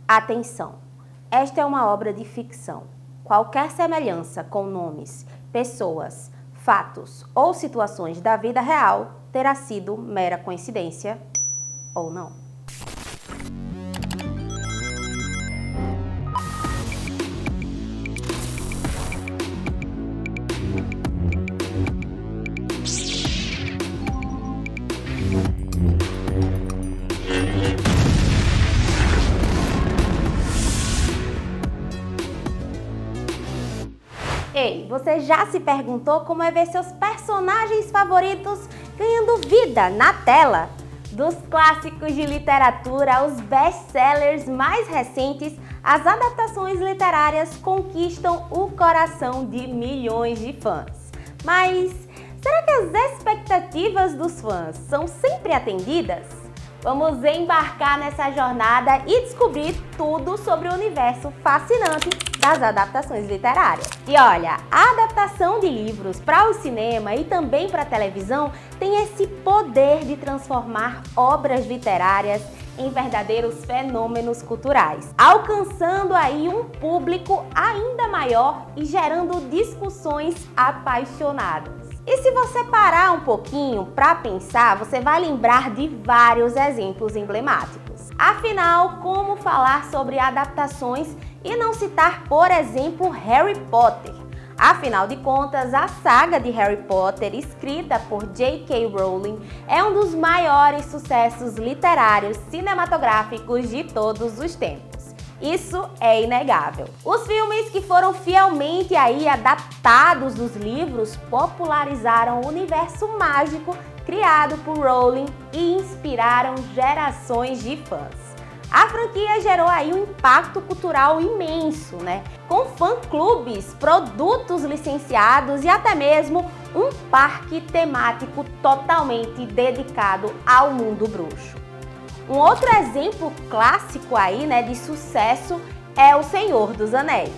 Atenção! Esta é uma obra de ficção. Qualquer semelhança com nomes, pessoas, fatos ou situações da vida real terá sido mera coincidência ou não. Ei, você já se perguntou como é ver seus personagens favoritos ganhando vida na tela? Dos clássicos de literatura aos best-sellers mais recentes, as adaptações literárias conquistam o coração de milhões de fãs. Mas será que as expectativas dos fãs são sempre atendidas? Vamos embarcar nessa jornada e descobrir tudo sobre o universo fascinante das adaptações literárias. E olha, a adaptação de livros para o cinema e também para a televisão tem esse poder de transformar obras literárias em verdadeiros fenômenos culturais, alcançando aí um público ainda maior e gerando discussões apaixonadas. E se você parar um pouquinho para pensar, você vai lembrar de vários exemplos emblemáticos. Afinal, como falar sobre adaptações e não citar, por exemplo, Harry Potter? Afinal de contas, a saga de Harry Potter, escrita por J.K. Rowling, é um dos maiores sucessos literários cinematográficos de todos os tempos. Isso é inegável. Os filmes que foram fielmente adaptados dos livros popularizaram o universo mágico criado por Rowling e inspiraram gerações de fãs. A franquia gerou um impacto cultural imenso, com fã-clubes, produtos licenciados e até mesmo um parque temático totalmente dedicado ao mundo bruxo. Um outro exemplo clássico de sucesso é O Senhor dos Anéis.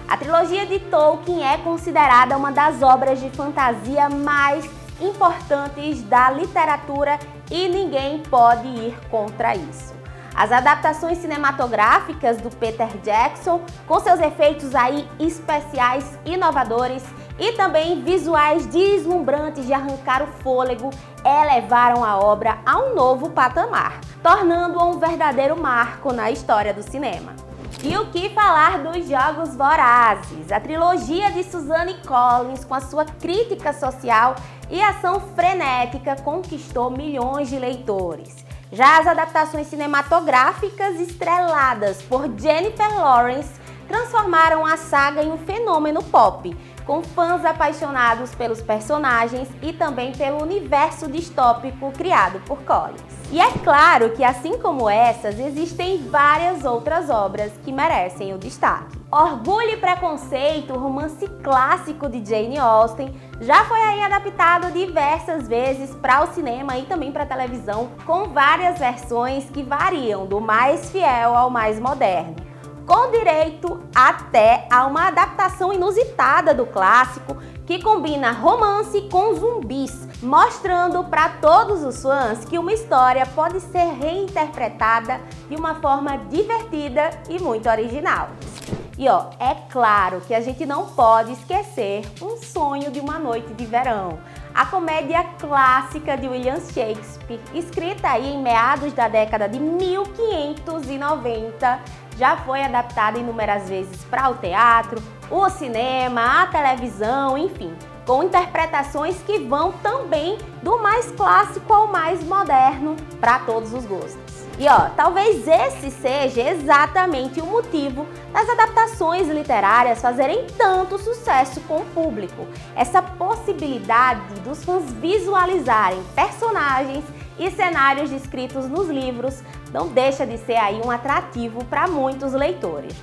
A trilogia de Tolkien é considerada uma das obras de fantasia mais importantes da literatura e ninguém pode ir contra isso. As adaptações cinematográficas do Peter Jackson, com seus efeitos especiais inovadores e também visuais deslumbrantes de arrancar o fôlego, elevaram a obra a um novo patamar, tornando-a um verdadeiro marco na história do cinema. E o que falar dos Jogos Vorazes? A trilogia de Suzanne Collins, com a sua crítica social e ação frenética, conquistou milhões de leitores. Já as adaptações cinematográficas estreladas por Jennifer Lawrence transformaram a saga em um fenômeno pop, com fãs apaixonados pelos personagens e também pelo universo distópico criado por Collins. E é claro que, assim como essas, existem várias outras obras que merecem o destaque. Orgulho e Preconceito, romance clássico de Jane Austen, já foi adaptado diversas vezes para o cinema e também para a televisão, com várias versões que variam do mais fiel ao mais moderno, com direito até a uma adaptação inusitada do clássico que combina romance com zumbis, mostrando para todos os fãs que uma história pode ser reinterpretada de uma forma divertida e muito original. E é claro que a gente não pode esquecer Um Sonho de uma Noite de Verão, a comédia clássica de William Shakespeare, escrita em meados da década de 1590, já foi adaptada inúmeras vezes para o teatro, o cinema, a televisão, enfim, com interpretações que vão também do mais clássico ao mais moderno para todos os gostos. E talvez esse seja exatamente o motivo das adaptações literárias fazerem tanto sucesso com o público. Essa possibilidade dos fãs visualizarem personagens e cenários descritos nos livros não deixa de ser um atrativo para muitos leitores,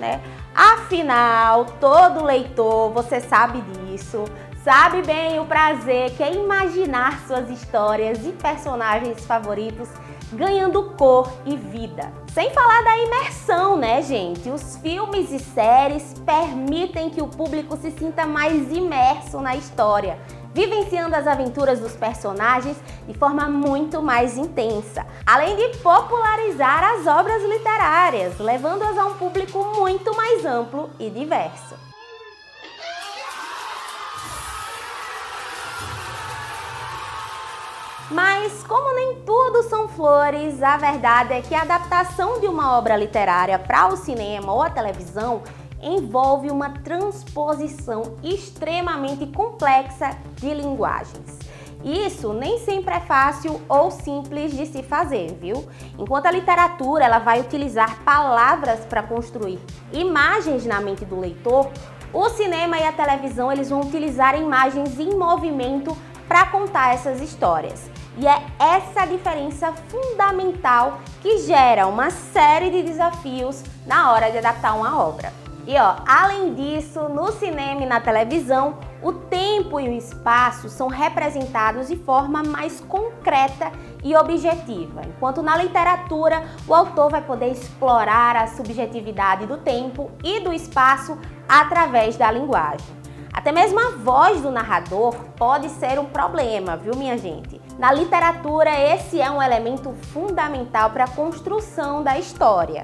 Afinal, todo leitor, você sabe disso, sabe bem o prazer que é imaginar suas histórias e personagens favoritos ganhando cor e vida. Sem falar da imersão, gente? Os filmes e séries permitem que o público se sinta mais imerso na história, vivenciando as aventuras dos personagens de forma muito mais intensa, além de popularizar as obras literárias, levando-as a um público muito mais amplo e diverso. Mas, como nem tudo são flores, a verdade é que a adaptação de uma obra literária para o cinema ou a televisão envolve uma transposição extremamente complexa de linguagens. Isso nem sempre é fácil ou simples de se fazer, viu? Enquanto a literatura ela vai utilizar palavras para construir imagens na mente do leitor, o cinema e a televisão eles vão utilizar imagens em movimento para contar essas histórias. E é essa diferença fundamental que gera uma série de desafios na hora de adaptar uma obra. E além disso, no cinema e na televisão, o tempo e o espaço são representados de forma mais concreta e objetiva, enquanto na literatura o autor vai poder explorar a subjetividade do tempo e do espaço através da linguagem. Até mesmo a voz do narrador pode ser um problema, viu, minha gente? Na literatura, esse é um elemento fundamental para a construção da história.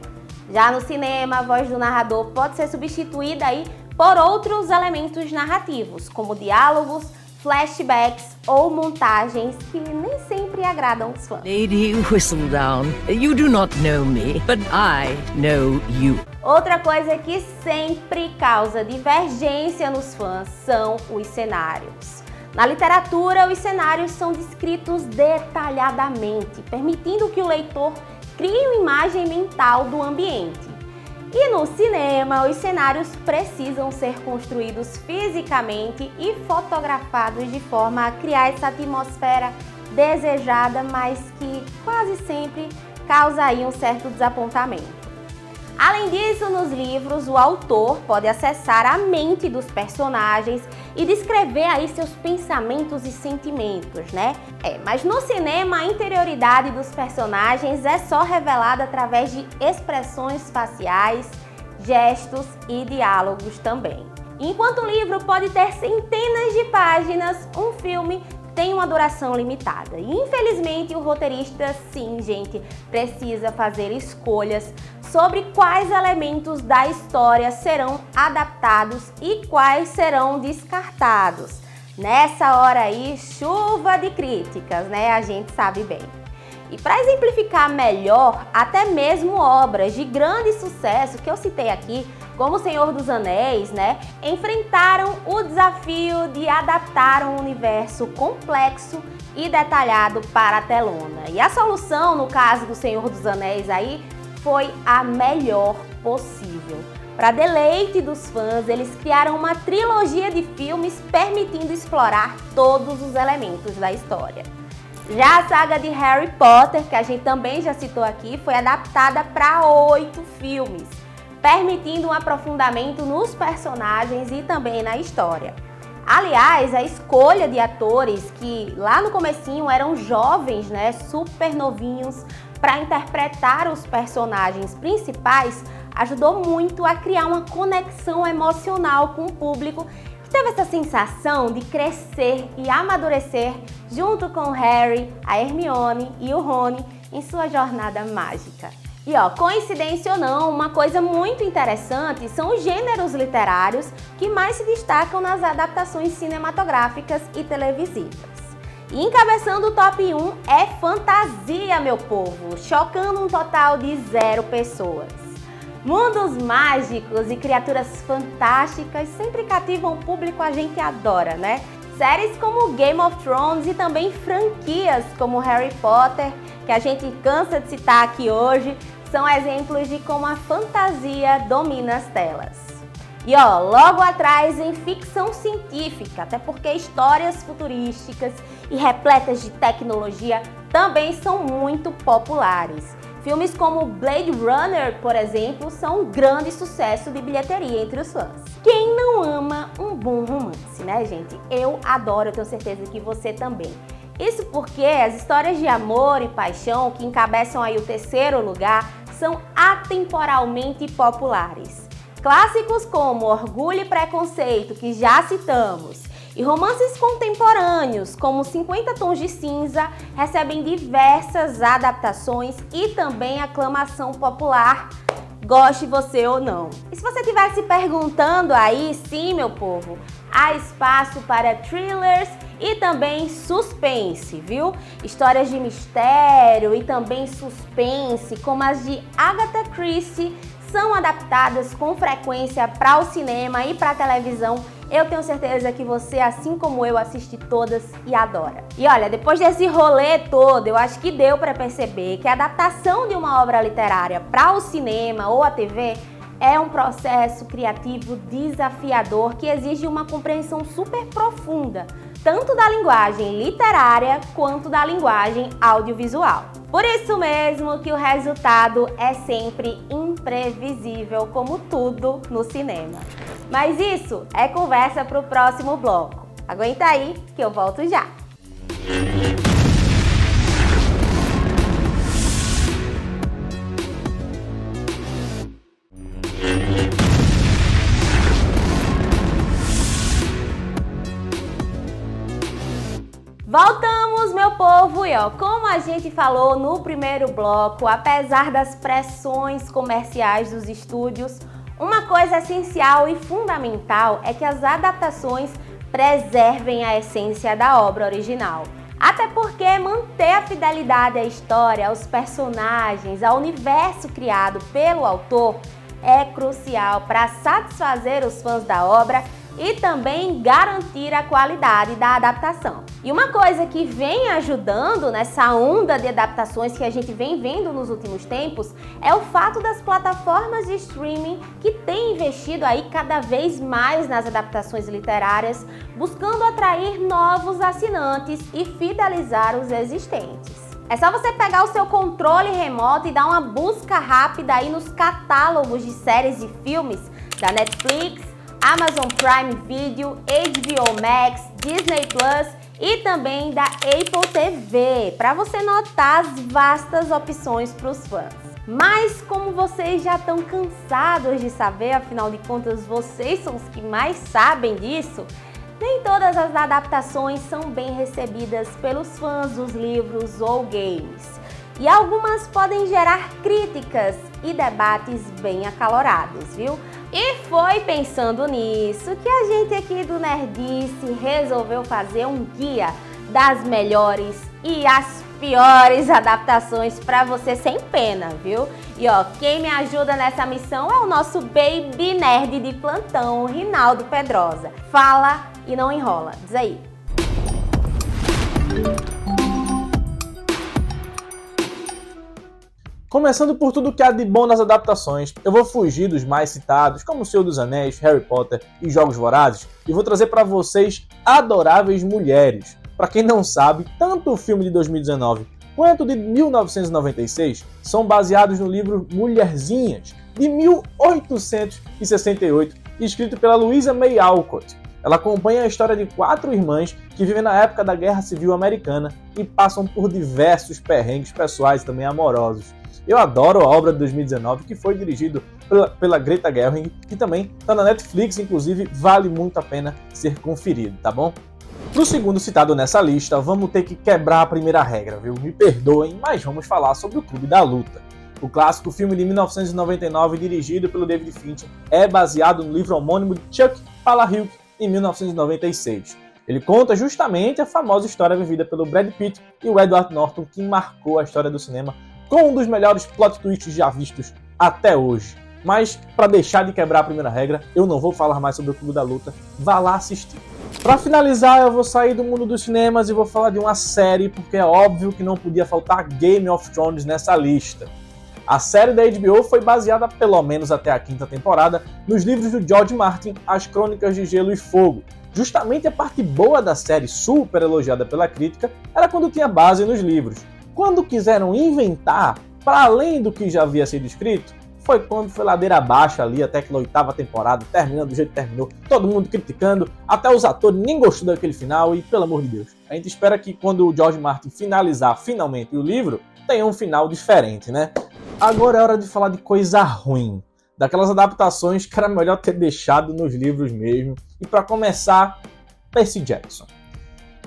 Já no cinema, a voz do narrador pode ser substituída aí por outros elementos narrativos, como diálogos, flashbacks ou montagens que nem sempre agradam os fãs. Lady Whistledown, you do not know me, but I know you. Outra coisa que sempre causa divergência nos fãs são os cenários. Na literatura, os cenários são descritos detalhadamente, permitindo que o leitor crie uma imagem mental do ambiente. E no cinema, os cenários precisam ser construídos fisicamente e fotografados de forma a criar essa atmosfera desejada, mas que quase sempre causa aí um certo desapontamento. Além disso, nos livros, o autor pode acessar a mente dos personagens e descrever aí seus pensamentos e sentimentos, né? Mas no cinema, a interioridade dos personagens é só revelada através de expressões faciais, gestos e diálogos também. Enquanto o livro pode ter centenas de páginas, um filme tem uma duração limitada. E infelizmente o roteirista, sim, gente, precisa fazer escolhas sobre quais elementos da história serão adaptados e quais serão descartados. Nessa hora aí, chuva de críticas, né? A gente sabe bem. E para exemplificar melhor, até mesmo obras de grande sucesso que eu citei aqui, como O Senhor dos Anéis, né, enfrentaram o desafio de adaptar um universo complexo e detalhado para a telona. E a solução, no caso do Senhor dos Anéis aí, foi a melhor possível. Para deleite dos fãs, eles criaram uma trilogia de filmes permitindo explorar todos os elementos da história. Já a saga de Harry Potter, que a gente também já citou aqui, foi adaptada para 8 filmes, permitindo um aprofundamento nos personagens e também na história. Aliás, a escolha de atores que lá no comecinho eram jovens, né, super novinhos, para interpretar os personagens principais, ajudou muito a criar uma conexão emocional com o público que teve essa sensação de crescer e amadurecer junto com o Harry, a Hermione e o Rony em sua jornada mágica. E coincidência ou não, uma coisa muito interessante são os gêneros literários que mais se destacam nas adaptações cinematográficas e televisivas. E encabeçando o top 1 é fantasia, meu povo, chocando um total de 0 pessoas. Mundos mágicos e criaturas fantásticas sempre cativam o público, a gente adora, né? Séries como Game of Thrones e também franquias como Harry Potter, que a gente cansa de citar aqui hoje, são exemplos de como a fantasia domina as telas. E logo atrás em ficção científica, até porque histórias futurísticas e repletas de tecnologia também são muito populares. Filmes como Blade Runner, por exemplo, são um grande sucesso de bilheteria entre os fãs. Quem não ama um bom romance, né, gente? Eu adoro, eu tenho certeza que você também. Isso porque as histórias de amor e paixão que encabeçam aí o 3º lugar são atemporalmente populares. Clássicos como Orgulho e Preconceito, que já citamos, E romances contemporâneos, como 50 Tons de Cinza, recebem diversas adaptações e também aclamação popular, goste você ou não. E se você estiver se perguntando aí, sim, meu povo, há espaço para thrillers e também suspense, viu? Histórias de mistério e também suspense, como as de Agatha Christie, são adaptadas com frequência para o cinema e para a televisão. Eu tenho certeza que você, assim como eu, assiste todas e adora. E olha, depois desse rolê todo, eu acho que deu para perceber que a adaptação de uma obra literária para o cinema ou a TV é um processo criativo desafiador que exige uma compreensão super profunda, tanto da linguagem literária quanto da linguagem audiovisual. Por isso mesmo que o resultado é sempre imprevisível, como tudo no cinema. Mas isso é conversa para o próximo bloco. Aguenta aí que eu volto já! Voltamos, meu povo, e como a gente falou no primeiro bloco, apesar das pressões comerciais dos estúdios, uma coisa essencial e fundamental é que as adaptações preservem a essência da obra original. Até porque manter a fidelidade à história, aos personagens, ao universo criado pelo autor é crucial para satisfazer os fãs da obra e também garantir a qualidade da adaptação. E uma coisa que vem ajudando nessa onda de adaptações que a gente vem vendo nos últimos tempos é o fato das plataformas de streaming que têm investido aí cada vez mais nas adaptações literárias, buscando atrair novos assinantes e fidelizar os existentes. É só você pegar o seu controle remoto e dar uma busca rápida aí nos catálogos de séries e filmes da Netflix, Amazon Prime Video, HBO Max, Disney Plus e também da Apple TV, para você notar as vastas opções para os fãs. Mas como vocês já estão cansados de saber, afinal de contas vocês são os que mais sabem disso, nem todas as adaptações são bem recebidas pelos fãs dos livros ou games. E algumas podem gerar críticas e debates bem acalorados, viu? E foi pensando nisso que a gente aqui do Nerdice resolveu fazer um guia das melhores e as piores adaptações para você sem pena, viu? E quem me ajuda nessa missão é o nosso baby nerd de plantão, Rinaldo Pedrosa. Fala e não enrola, diz aí. Começando por tudo que há de bom nas adaptações, eu vou fugir dos mais citados, como O Senhor dos Anéis, Harry Potter e Jogos Vorazes, e vou trazer para vocês Adoráveis Mulheres. Para quem não sabe, tanto o filme de 2019 quanto de 1996 são baseados no livro Mulherzinhas, de 1868, escrito pela Louisa May Alcott. Ela acompanha a história de 4 irmãs que vivem na época da Guerra Civil Americana e passam por diversos perrengues pessoais e também amorosos. Eu adoro a obra de 2019, que foi dirigido pela Greta Gerwig, que também está na Netflix, inclusive vale muito a pena ser conferido, tá bom? Pro segundo citado nessa lista, vamos ter que quebrar a primeira regra, viu? Me perdoem, mas vamos falar sobre o Clube da Luta. O clássico filme de 1999, dirigido pelo David Fincher, é baseado no livro homônimo de Chuck Palahniuk, em 1996. Ele conta justamente a famosa história vivida pelo Brad Pitt e o Edward Norton, que marcou a história do cinema com um dos melhores plot twists já vistos até hoje. Mas, para deixar de quebrar a primeira regra, eu não vou falar mais sobre o Clube da Luta, vá lá assistir. Para finalizar, eu vou sair do mundo dos cinemas e vou falar de uma série, porque é óbvio que não podia faltar Game of Thrones nessa lista. A série da HBO foi baseada, pelo menos até a 5ª temporada, nos livros do George Martin, As Crônicas de Gelo e Fogo. Justamente a parte boa da série, super elogiada pela crítica, era quando tinha base nos livros. Quando quiseram inventar, para além do que já havia sido escrito, foi quando foi ladeira abaixo ali, até que na 8ª temporada, terminando do jeito que terminou, todo mundo criticando, até os atores nem gostou daquele final e, pelo amor de Deus, a gente espera que quando o George Martin finalizar finalmente o livro, tenha um final diferente, né? Agora é hora de falar de coisa ruim, daquelas adaptações que era melhor ter deixado nos livros mesmo. E para começar, Percy Jackson.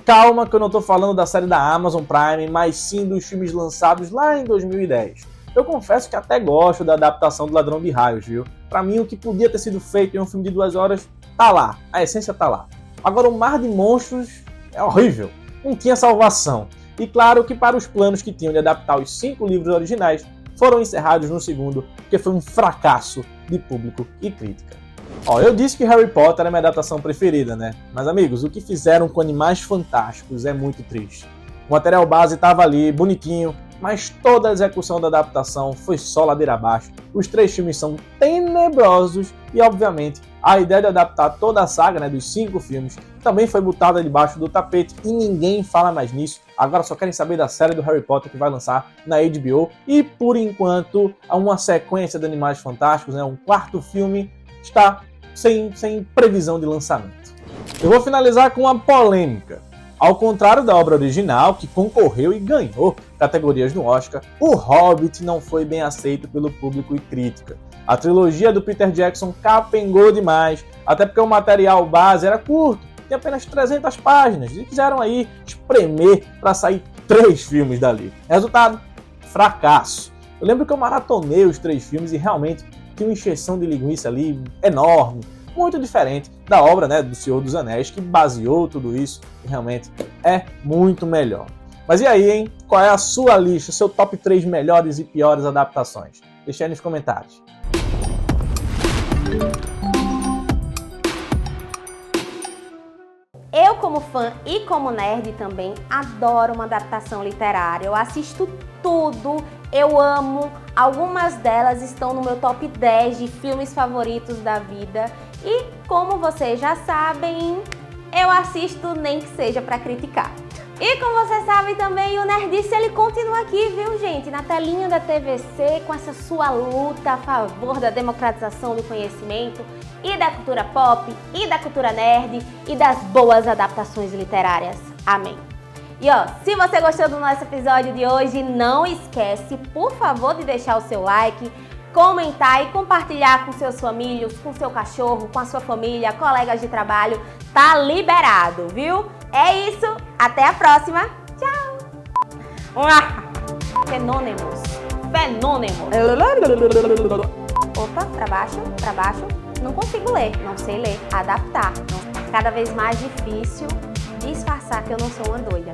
Calma que eu não tô falando da série da Amazon Prime, mas sim dos filmes lançados lá em 2010. Eu confesso que até gosto da adaptação do Ladrão de Raios, viu? Pra mim, o que podia ter sido feito em um filme de 2 horas, tá lá. A essência tá lá. Agora, o Mar de Monstros é horrível. Não tinha salvação. E claro que para os planos que tinham de adaptar os 5 livros originais, foram encerrados no segundo, porque foi um fracasso de público e crítica. Ó, eu disse que Harry Potter é minha adaptação preferida, né? Mas amigos, o que fizeram com Animais Fantásticos é muito triste. O material base estava ali, bonitinho, mas toda a execução da adaptação foi só ladeira abaixo. Os 3 filmes são tenebrosos e, obviamente, a ideia de adaptar toda a saga, né, dos 5 filmes, também foi botada debaixo do tapete e ninguém fala mais nisso. Agora só querem saber da série do Harry Potter que vai lançar na HBO e, por enquanto, uma sequência de Animais Fantásticos, né, um 4º filme, está sem previsão de lançamento. Eu vou finalizar com uma polêmica. Ao contrário da obra original, que concorreu e ganhou categorias no Oscar, O Hobbit não foi bem aceito pelo público e crítica. A trilogia do Peter Jackson capengou demais, até porque o material base era curto, tinha apenas 300 páginas, e quiseram aí espremer para sair 3 filmes dali. Resultado? Fracasso. Eu lembro que eu maratonei os 3 filmes e realmente tinha uma encheção de linguiça ali enorme, muito diferente da obra, né, do Senhor dos Anéis, que baseou tudo isso e realmente é muito melhor. Mas e aí, hein? Qual é a sua lista, seu top 3 melhores e piores adaptações? Deixa aí nos comentários. Eu, como fã e como nerd também, adoro uma adaptação literária. Eu assisto tudo, eu amo. Algumas delas estão no meu top 10 de filmes favoritos da vida. E como vocês já sabem, eu assisto nem que seja para criticar. E como vocês sabem também, o Nerdice ele continua aqui, viu, gente? Na telinha da TVC, com essa sua luta a favor da democratização do conhecimento e da cultura pop, e da cultura nerd, e das boas adaptações literárias. Amém. E ó, se você gostou do nosso episódio de hoje, não esquece, por favor, de deixar o seu like, comentar e compartilhar com seus famílios, com seu cachorro, com a sua família, colegas de trabalho. Tá liberado, viu? É isso, até a próxima. Tchau! Fenômenos. Opa, pra baixo. Não consigo ler, não sei ler. Adaptar. Cada vez mais difícil disfarçar que eu não sou uma doida.